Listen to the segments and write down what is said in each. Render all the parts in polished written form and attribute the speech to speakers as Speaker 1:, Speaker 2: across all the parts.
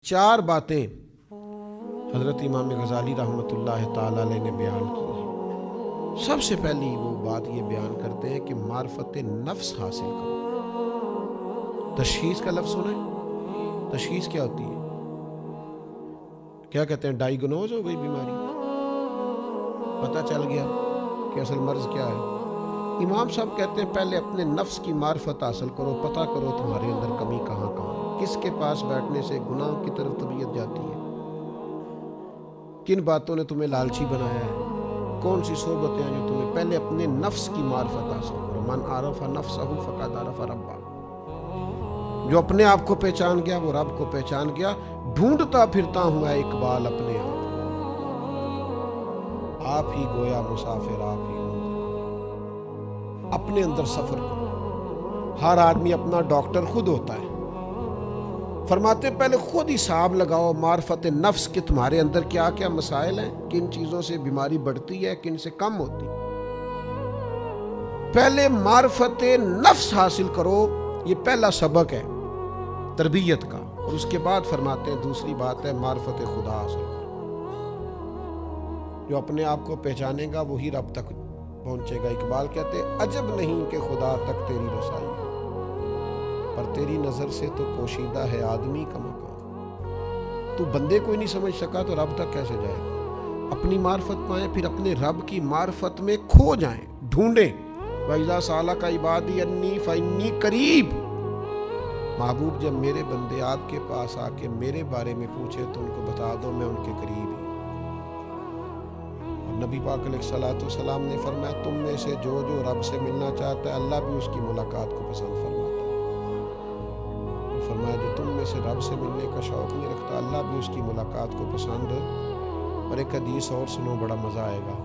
Speaker 1: चार बातें हज़रत इमाम गज़ाली रहमतुल्लाह ताला अलैह ने बयान की हैं। सबसे पहली वो बात ये बयान करते हैं कि मार्फत नफ्स हासिल करो। तशखीस का लफ्ज़ सुना है? तशखीस क्या होती है? क्या कहते हैं? डायग्नोज हो गई बीमारी, पता चल गया कि असल मर्ज क्या है। इमाम साहब कहते हैं पहले अपने नफ्स की मार्फत हासिल करो, पता करो तुम्हारे अंदर कमी कहाँ कहाँ है, किसके पास बैठने से गुनाह की तरफ तबीयत जाती है, किन बातों ने तुम्हें लालची बनाया है, कौन सी सोबतें हैं जो तुम्हें। पहले अपने नफ्स की मार्फत हासिल करो। मन आरफ़ नफ्सहु फ़क़द आरफ़ रब्बा। जो अपने आप को पहचान गया वो रब को पहचान गया। ढूंढता फिरता हुआ इकबाल अपने आप ही गोया मुसाफिर, आप ही अपने अंदर सफर करो। हर आदमी अपना डॉक्टर खुद होता है। फरमाते पहले खुद हिसाब लगाओ मार्फत नफ्स के तुम्हारे अंदर क्या क्या मसाइल हैं, किन चीजों से बीमारी बढ़ती है, किन से कम होती है। पहले मार्फत नफ्स हासिल करो, ये पहला सबक है तरबियत का। और उसके बाद फरमाते हैं दूसरी बात है मार्फत खुदा हासिल करो। जो अपने आप को पहचानेगा वही रब तक पहुंचेगा। इकबाल कहते हैं अजब नहीं कि खुदा तक तेरी रसाई है, पर तेरी नजर से तो पोशीदा है आदमी का मकाम। तू बंदे को ही नहीं समझ सका तो रब तक कैसे जाएगा। अपनी मार्फत पाए, फिर अपने रब की मार्फत में खो जाएं, ढूंढें। वैज़ा साला का इबादी अन्नी फ़इन्नी करीब। महबूब जब मेरे बंदे आपके पास आके मेरे बारे में पूछे तो उनको बता दो मैं उनके करीब ही। नबी पाक अलैहिस्सलाम ने फरमाया तुम में से जो जो रब से मिलना चाहता है अल्लाह भी उसकी मुलाकात को पसंद फरमाता है। फरमाया जो तुम में से रब से मिलने का शौक़ नहीं रखता अल्लाह भी उसकी मुलाकात को पसंद। और एक हदीस और सुनो, बड़ा मज़ा आएगा।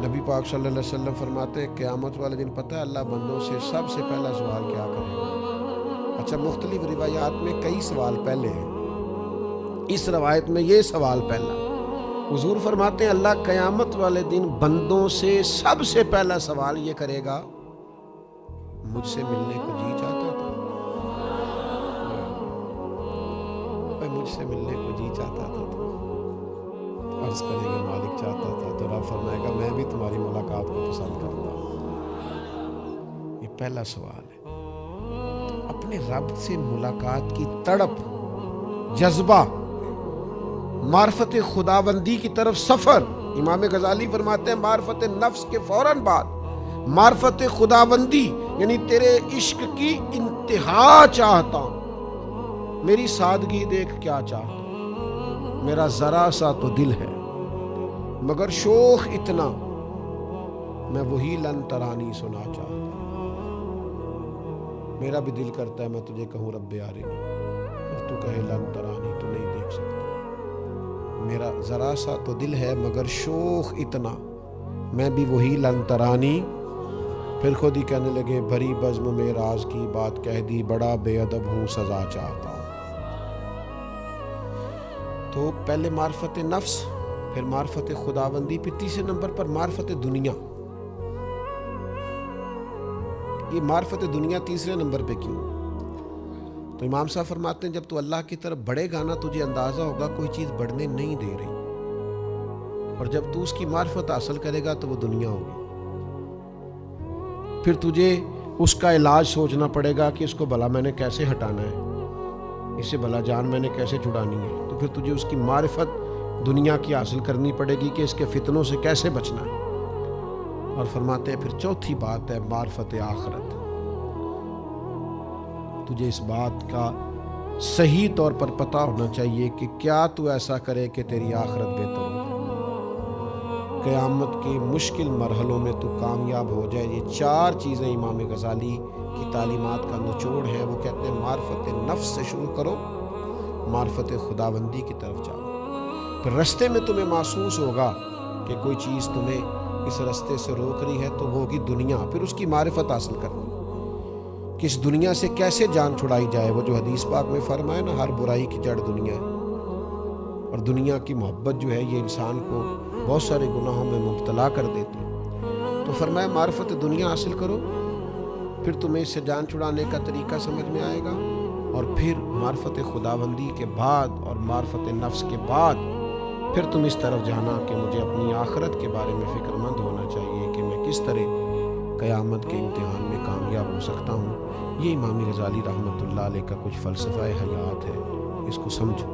Speaker 1: नबी पाक सल्लल्लाहु अलैहि वसल्लम फरमाते हैं क़यामत वाले दिन पता है अल्लाह बंदों से सबसे पहला सवाल क्या करेगा। अच्छा, मुख्तलिफ रिवायात में कई सवाल पहले हैं, इस रवायत में ये सवाल पहला। हुजूर फरमाते हैं अल्लाह क़यामत वाले दिन बंदों से सबसे पहला सवाल ये करेगा मुझसे मिलने को जी चाहता था, भाई मुझसे मिलने को जी चाहता था। तो अर्ज करेगा मालिक चाहता था। तो रब फरमाएगा मैं भी तुम्हारी मुलाकात को पसंद करता हूँ। ये पहला सवाल है। तो अपने रब से मुलाकात की तड़प, जज्बा, मार्फत खुदाबंदी की तरफ सफर। इमाम गजाली फरमाते हैं मार्फत नफ्स के फौरन बाद मार्फत खुदाबंदी, यानी तेरे इश्क की इंतहा चाहता हूं। मेरी सादगी देख क्या चाहता हूं। मेरा जरा सा तो दिल है मगर शोख इतना, मैं वही लन तरानी सुना चाहता हूं। मेरा भी दिल करता है मैं तुझे कहूं रब्बे आरिनी, और तू कहे लन तरानी, तू नहीं देख सकता। मेरा ज़रा सा तो दिल है मगर शोख इतना, मैं भी वही लन तरानी। फिर खुद ही कहने लगे भरी बज़्म में राज की बात कह दी, बड़ा बेअदब हूँ सज़ा चाहता हूँ। तो पहले मार्फत नफ्स, फिर मार्फत खुदाबंदी, फिर तीसरे नंबर पर मार्फत दुनिया। ये मार्फत दुनिया तीसरे नंबर पे क्यों? तो इमाम साहब फरमाते हैं जब तू अल्लाह की तरफ बढ़ेगा ना तुझे अंदाज़ा होगा कोई चीज़ बढ़ने नहीं दे रही, और जब तू उसकी मार्फत हासिल करेगा तो वो दुनिया होगी। फिर तुझे उसका इलाज सोचना पड़ेगा कि इसको भला मैंने कैसे हटाना है, इससे भला जान मैंने कैसे छुड़ानी है। तो फिर तुझे उसकी मार्फत दुनिया की हासिल करनी पड़ेगी कि इसके फितनों से कैसे बचना है। और फरमाते हैं फिर चौथी बात है मार्फत आखिरत। तुझे इस बात का सही तौर पर पता होना चाहिए कि क्या तू ऐसा करे कि तेरी आखिरत बेहतर हो जाए, क़यामत के मुश्किल मरहलों में तू कामयाब हो जाए। ये चार चीज़ें इमाम गज़ाली की तालीमात का निचोड़ है। वो कहते हैं मार्फत नफ्स से शुरू करो, मार्फत खुदाबंदी की तरफ जाओ। फिर रास्ते में तुम्हें महसूस होगा कि कोई चीज़ तुम्हें इस रास्ते से रोक रही है तो वो होगी दुनिया। फिर उसकी मारिफत हासिल करनी कि इस दुनिया से कैसे जान छुड़ाई जाए। वो जो हदीस पाक में फरमाया ना हर बुराई की जड़ दुनिया है, और दुनिया की मोहब्बत जो है ये इंसान को बहुत सारे गुनाहों में मुब्तला कर देती है। तो फरमाया मारिफत दुनिया हासिल करो, फिर तुम्हें इससे जान छुड़ाने का तरीका समझ में आएगा। और फिर मार्फत खुदाबंदी के बाद और मार्फत नफ्स के बाद फिर तुम इस तरफ जाना कि मुझे अपनी आखिरत के बारे में फ़िक्रमंद होना चाहिए कि मैं किस तरह क़यामत के इम्तिहान में कामयाब हो सकता हूँ। ये इमाम गज़ाली रहमतुल्लाह अलैह का कुछ फ़लसफ़ा हयात है, इसको समझो।